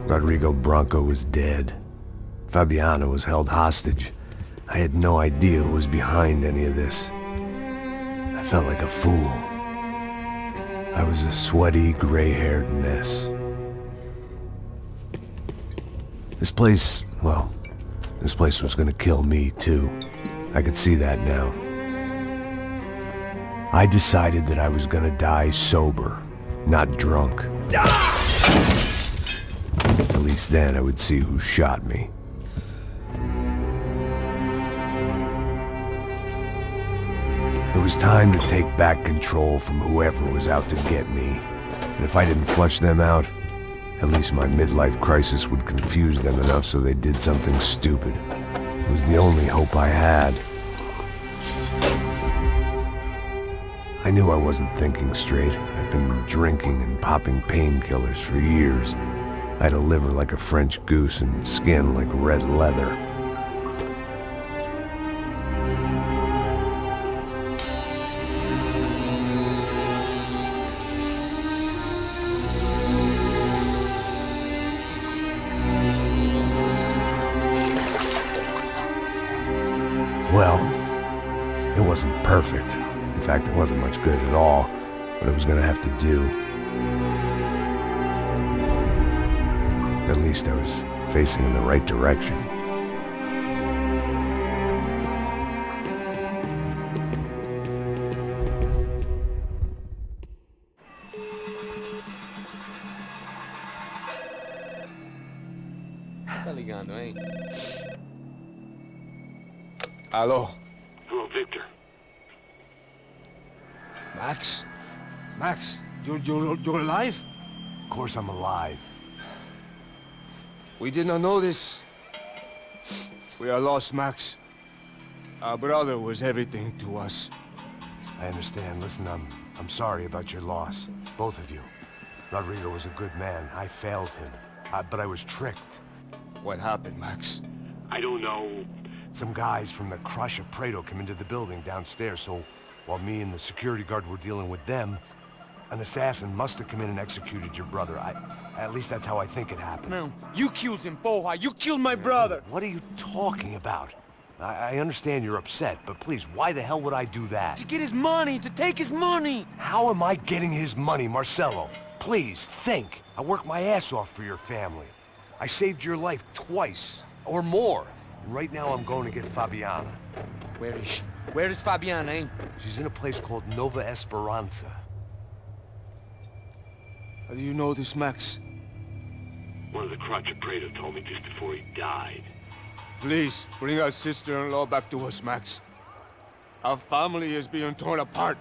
Rodrigo Bronco was dead. Fabiana was held hostage. I had no idea who was behind any of this. I felt like a fool. I was a sweaty, gray-haired mess. This place was gonna kill me too. I could see that now. I decided that I was gonna die sober, not drunk. At least then I would see who shot me. It was time to take back control from whoever was out to get me. And if I didn't flush them out, at least my midlife crisis would confuse them enough so they did something stupid. It was the only hope I had. I knew I wasn't thinking straight. I'd been drinking and popping painkillers for years. I had a liver like a French goose and skin like red leather. Well, it wasn't perfect. In fact, it wasn't much good at all, but it was gonna have to do. At least I was facing in the right direction. Tá ligando, hein? Alô? Hello, Victor. Max? Max, you're alive? Of course I'm alive. We did not know this. We are lost, Max. Our brother was everything to us. I understand. Listen, I'm sorry about your loss. Both of you. Rodrigo was a good man. I failed him. But I was tricked. What happened, Max? I don't know. Some guys from the Crush of Prado came into the building downstairs, so while me and the security guard were dealing with them, an assassin must have come in and executed your brother. At least that's how I think it happened. No, you killed him, Porra. You killed my brother. What are you talking about? I understand you're upset, but please, why the hell would I do that? To get his money, to take his money. How am I getting his money, Marcelo? Please, think. I worked my ass off for your family. I saved your life twice, or more. Right now I'm going to get Fabiana. Where is she? Where is Fabiana, eh? She's in a place called Nova Esperanza. How do you know this, Max? One of the Crotch of Prado told me just before he died. Please, bring our sister-in-law back to us, Max. Our family is being torn apart.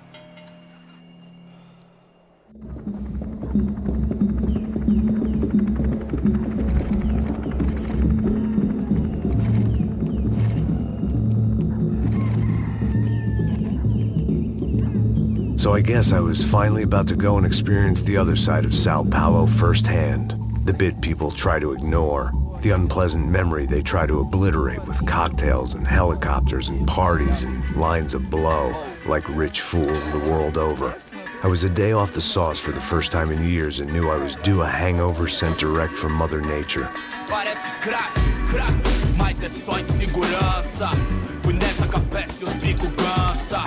So I guess I was finally about to go and experience the other side of Sao Paulo firsthand. The bit people try to ignore. The unpleasant memory they try to obliterate with cocktails and helicopters and parties and lines of blow, like rich fools the world over. I was a day off the sauce for the first time in years and knew I was due a hangover sent direct from Mother Nature. Parece crack, mas é só insegurança. Fui nessa capeste, os bico cansa.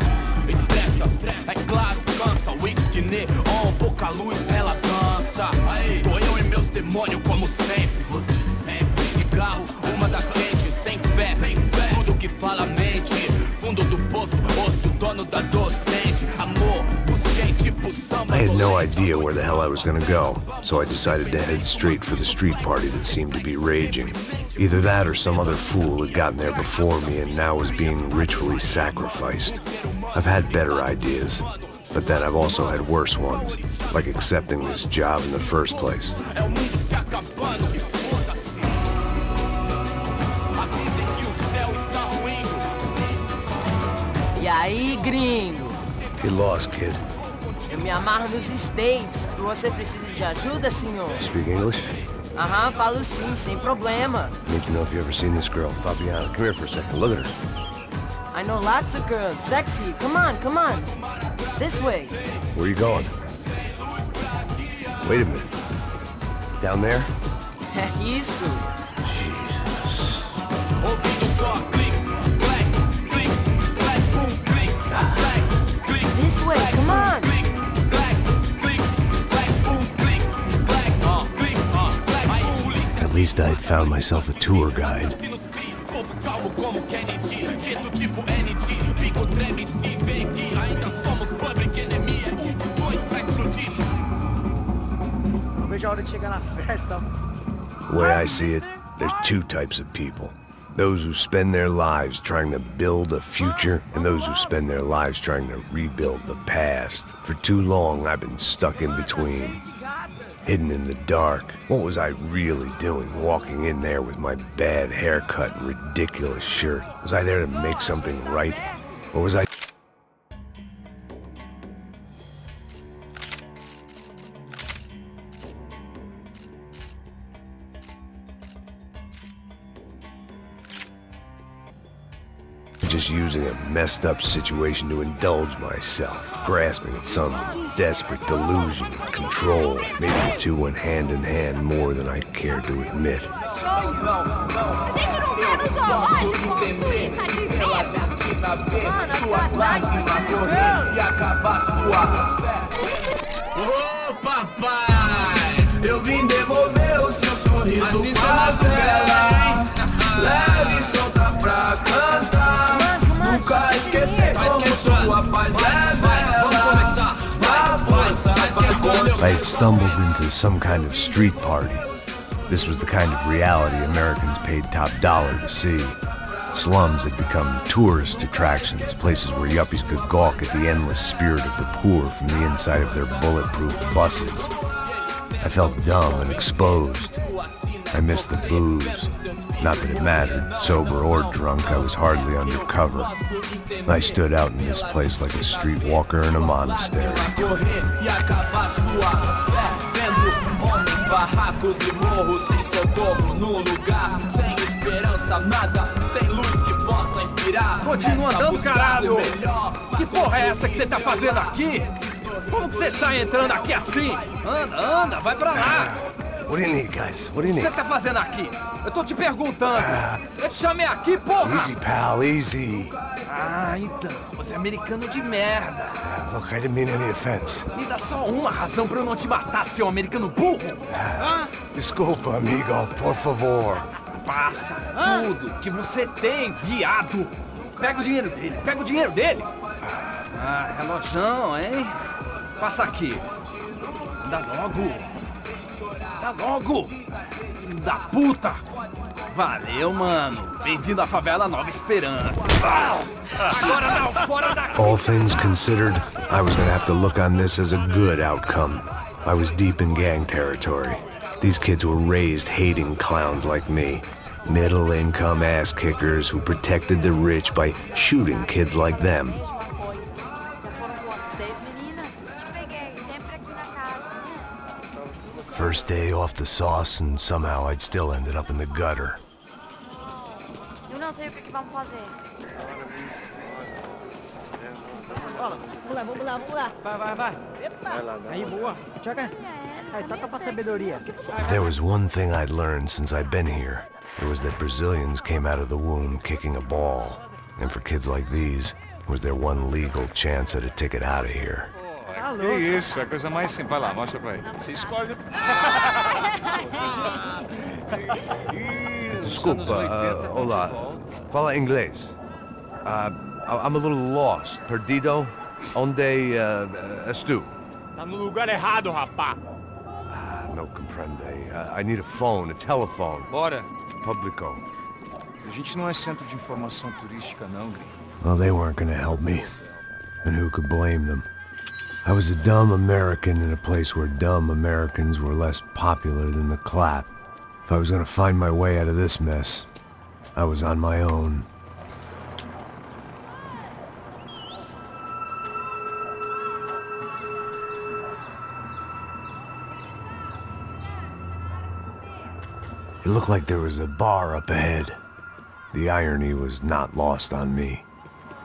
Expressa, é claro, cansa. Whisky neon, pouca luz, ela dança. Tô eu e meus demônios como sempre. Cigarro, uma da frente, sem fé. Tudo que fala a mente. Fundo do poço, osso, dono da docente. Amor, busquei tipo samba. I had no idea where the hell I was gonna go, so I decided to head straight for the street party that seemed to be raging. Either that or some other fool had gotten there before me and now was being ritually sacrificed. I've had better ideas, but then I've also had worse ones, like accepting this job in the first place. E aí, gringo? Get lost, kid. Eu me amarro nos States. Você precisa de ajuda, senhor? Speak English? Aham, falo sim, sem problema. Need to know if you ever seen this girl, Fabiana. Come here for a second. Look at her. I know lots of girls. Sexy. Come on, come on. This way. Where are you going? Wait a minute. Down there? É isso. Ouvindo só clique, clack, clique, clack, boom, clique, clack, clique, This way, come on. clique, clack, clique, clack, boom, clique, clack, clique, clack. Aí polícia. At least I'd found myself a tour guide. Povo calmo como Kennedy, dito tipo ND, bico treme se vê aqui, ainda somos public enemy, é 1, 2 pra explodir. Não vejo a hora de chegar na festa. The way I see it, there's two types of people. Those who spend their lives trying to build a future, and those who spend their lives trying to rebuild the past. For too long, I've been stuck in between. Hidden in the dark. What was I really doing walking in there with my bad haircut and ridiculous shirt? Was I there to make something right? Or was I just using a messed up situation to indulge myself, grasping at some desperate delusion of control? Maybe the two went hand in hand more than I cared to admit. A gente não vê no zoológico como turista de medo. Mano, atrás precisa de Ô papai, eu vim devolver o seu sorriso pra tela. Leve e solta pra cantar. Nunca esquecer como sua paz é bela. Na força I had stumbled into some kind of street party. This was the kind of reality Americans paid top dollar to see. Slums had become tourist attractions, places where yuppies could gawk at the endless spirit of the poor from the inside of their bulletproof buses. I felt dumb and exposed. I missed the booze. Not that it mattered, sober or drunk, I was hardly undercover. I stood out in this place like a streetwalker in a monastery. Barracos e morros sem socorro no lugar, sem esperança, nada, sem luz que possa inspirar. Continua andando, caralho! Que porra é essa que você tá fazendo aqui? Como que você sai entrando aqui assim? Anda, vai pra lá! What do you need, guys? What do you O que need? você tá fazendo aqui? Eu tô te perguntando. Eu te chamei aqui, porra! Easy, pal, easy. Ah, então, você é americano de merda. Look, I didn't mean any offense. Me dá só uma razão pra eu não te matar, seu americano burro. Desculpa, amigo, por favor. Passa tudo que você tem, viado. Pega o dinheiro dele, Ah, relojão, hein? Passa aqui. Dá logo. Filho da puta. Valeu, mano. Bem-vindo à favela Nova Esperança. Agora não, fora daqui. All things considered, I was gonna have to look on this as a good outcome. I was deep in gang territory. These kids were raised hating clowns like me. Middle-income ass-kickers who protected the rich by shooting kids like them. Já foram quantas? 10 meninas? Te peguei, sempre aqui na casa. First day off the sauce, and somehow I'd still ended up in the gutter. Eu não sei o que vamos fazer. Vamos lá. Vai. Eita. Aí, boa. Joga. Aí, toca pra sabedoria. If there was one thing I'd learned since I'd been here, it was that Brazilians came out of the womb kicking a ball. And for kids like these, it was their one legal chance at a ticket out of here. Que isso, é a coisa mais simples. Vai lá, mostra pra ele. Você escolhe. Desculpa, olá. Fala inglês. I'm a little lost. Perdido? Onde estou? Tá no lugar errado, rapá. No comprende. I need a phone, a telephone. Bora. Publico. A gente não é centro de informação turística, não, gringo. Well, they weren't gonna help me. And who could blame them? I was a dumb American in a place where dumb Americans were less popular than the clap. If I was gonna find my way out of this mess, I was on my own. It looked like there was a bar up ahead. The irony was not lost on me.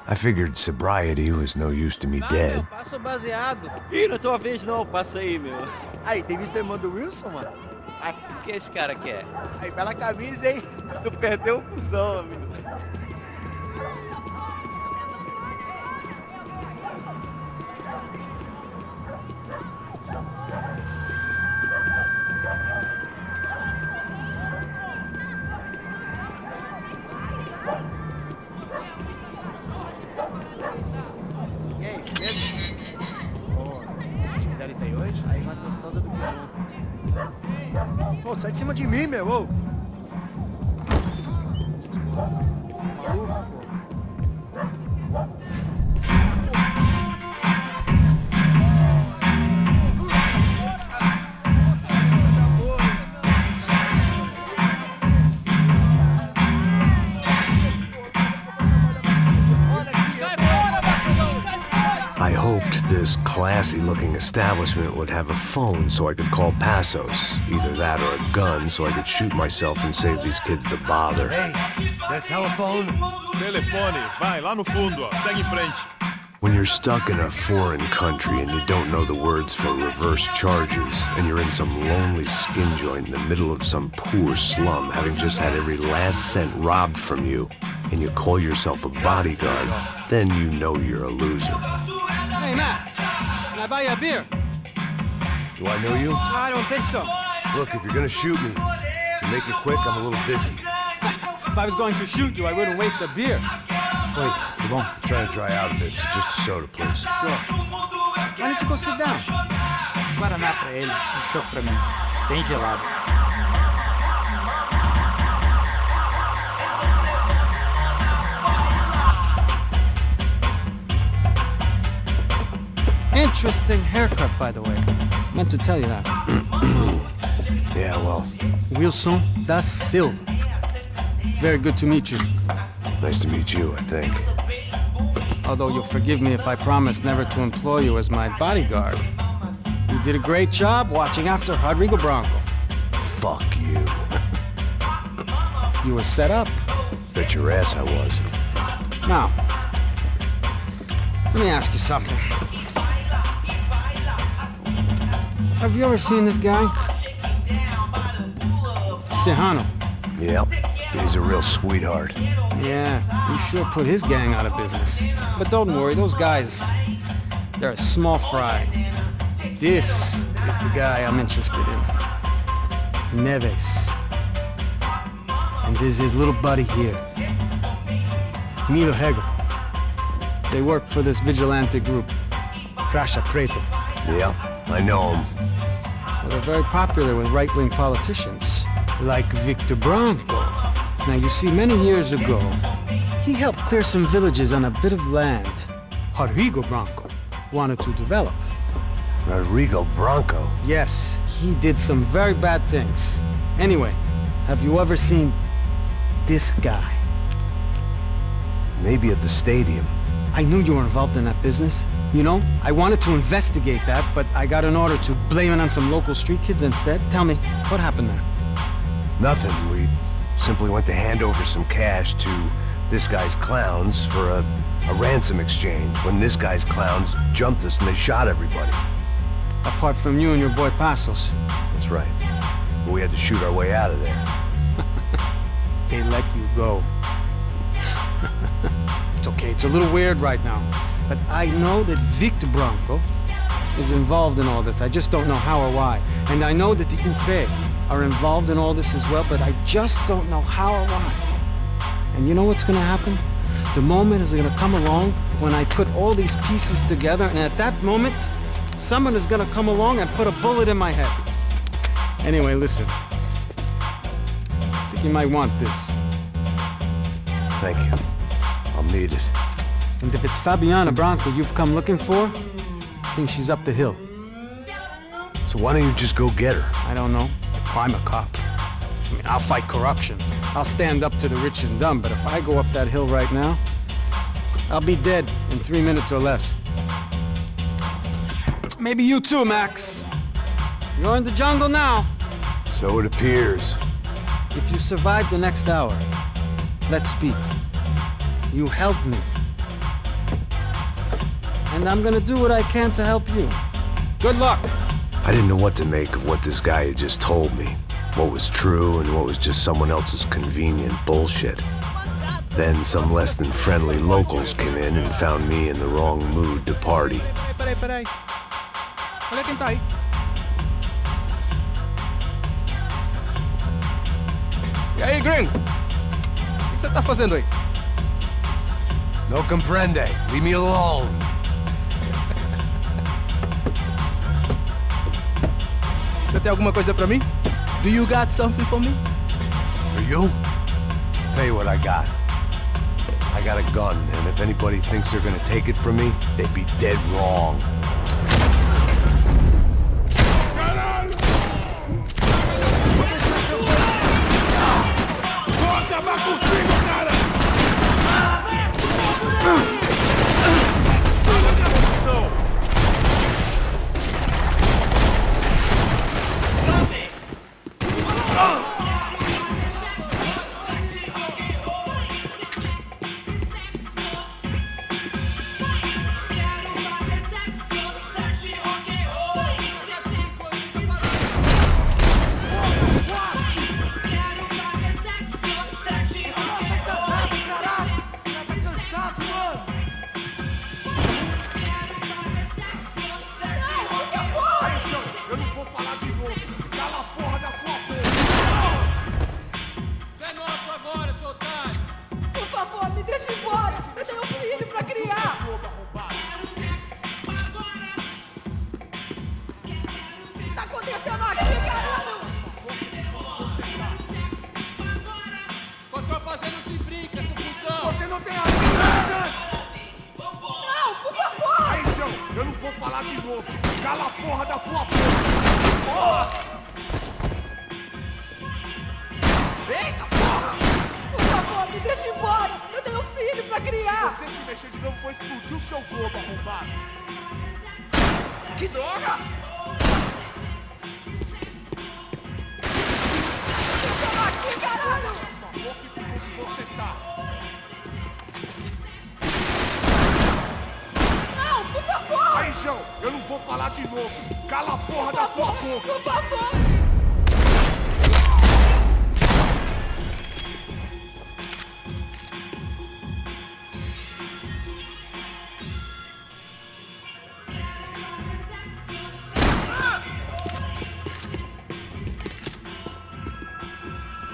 I figured sobriety was no use to me dead. Passo baseado. Ih, não é tua vez não, passa aí, meu. Aí, tem visto a irmã do Wilson, mano? O que esse cara quer? Aí, bela camisa, hein? Tu perdeu o cuzão, amigo. E aí, beleza? Pô, quiserem ter hoje? Aí mais gostosa do que eu. Ô, sai de cima de mim, meu, ô! Maluco, pô. I hoped this classy-looking establishment would have a phone so I could call Passos. Either that or a gun so I could shoot myself and save these kids the bother. Hey, that telephone? Telefone, vai, lá no fundo, ó. Segue em frente. When you're stuck in a foreign country and you don't know the words for reverse charges, and you're in some lonely skin joint in the middle of some poor slum, having just had every last cent robbed from you, and you call yourself a bodyguard, then you know you're a loser. Hey, Matt, can I buy you a beer? Do I know you? I don't think so. Look, if you're gonna shoot me, make it quick, I'm a little busy. If I was going to shoot you, I wouldn't waste a beer. Wait, come on. I'm trying to dry out a bit, so just a soda, please. Sure. Why don't you go sit down? Guaraná pra ele, choco pra mim. Bem gelado. Interesting haircut, by the way. Meant to tell you that. Yeah, well, Wilson da Silva. Very good to meet you. nice to meet you, I think. Although you'll forgive me if I promise never to employ you as my bodyguard. You did a great job watching after Rodrigo Bronco. Fuck you. You were set up. Bet your ass I was. Now, let me ask you something. Have you ever seen this guy? Serrano. Yep, he's a real sweetheart. Yeah, he sure put his gang out of business. But don't worry, those guys, they're a small fry. This is the guy I'm interested in. Neves. And this is his little buddy here. Milo Hegel. They work for this vigilante group, Caixa Preta. Yep, I know him. Well, they're very popular with right-wing politicians, like Victor Bronco. Now, you see, many years ago, he helped clear some villages on a bit of land Rodrigo Bronco wanted to develop. Rodrigo Bronco? Yes, he did some very bad things. Anyway, have you ever seen this guy? Maybe at the stadium. I knew you were involved in that business. You know, I wanted to investigate that, but I got an order to blame it on some local street kids instead. Tell me, what happened there? Nothing. We simply went to hand over some cash to this guy's clowns for a ransom exchange when this guy's clowns jumped us and they shot everybody. Apart from you and your boy Passos. That's right. But we had to shoot our way out of there. They let you go. It's okay, it's a little weird right now. But I know that Victor Bronco is involved in all this. I just don't know how or why. And I know that the UFE are involved in all this as well, but I just don't know how or why. And you know what's gonna happen? The moment is gonna come along when I put all these pieces together, and at that moment, someone is gonna come along and put a bullet in my head. Anyway, listen. I think you might want this. Thank you. I'll need it. And if it's Fabiana Bronco you've come looking for, I think she's up the hill. So why don't you just go get her? I don't know. I'm a cop. I mean, I'll fight corruption. I'll stand up to the rich and dumb, but if I go up that hill right now, I'll be dead in 3 minutes or less. Maybe you too, Max. You're in the jungle now. So it appears. If you survive the next hour, let's speak. You helped me. And I'm gonna do what I can to help you. Good luck. I didn't know what to make of what this guy had just told me. What was true and what was just someone else's convenient bullshit. Then some less than friendly locals came in and found me in the wrong mood to party. Peraí. Olha quem tá aí. E aí, gringo? O que você tá fazendo aí? No comprende. Leave me alone. Você tem alguma coisa pra mim? Do you got something for me? For you? Tell you what I got. I got a gun, and if anybody thinks they're gonna take it from me, they'd be dead wrong.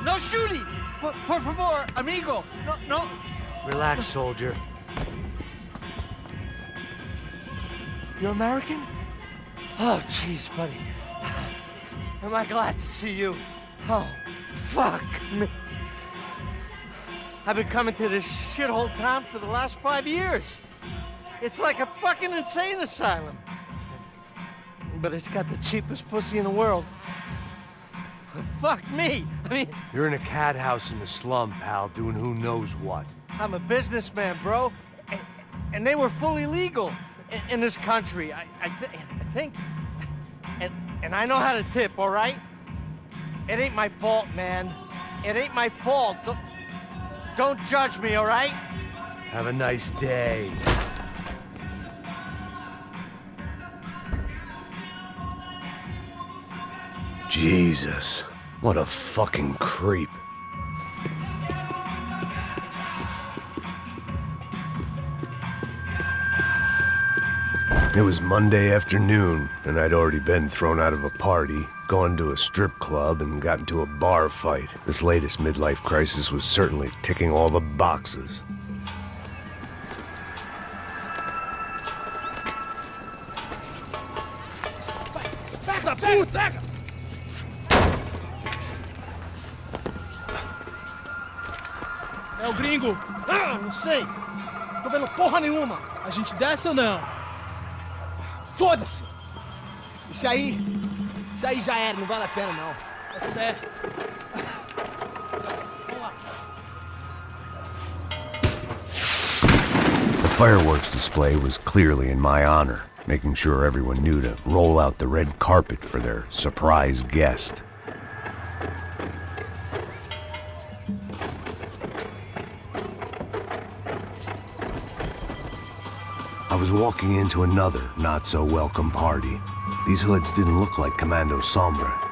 No shooting! Por favor, amigo! No. Relax, soldier. You're American? Oh, jeez, buddy. Am I glad to see you? Oh, fuck me. I've been coming to this shithole town for the last 5 years. It's like a fucking insane asylum. But it's got the cheapest pussy in the world. Fuck me. I mean... You're in a cat house in the slum, pal, doing who knows what. I'm a businessman, bro. And they were fully legal in this country. I think... And I know how to tip, all right? It ain't my fault, man. It ain't my fault. Don't judge me, all right? Have a nice day. Jesus, what a fucking creep. It was Monday afternoon, and I'd already been thrown out of a party, gone to a strip club, and got into a bar fight. This latest midlife crisis was certainly ticking all the boxes. Pega! É o gringo! Ah, não sei! Tô vendo porra nenhuma! A gente desce ou não? Foda-se! Isso aí já era, não vale a pena não. É sério. Vamos lá. The fireworks display was clearly in my honor, making sure everyone knew to roll out the red carpet for their surprise guest. I was walking into another not-so-welcome party. These hoods didn't look like Commando Sombra.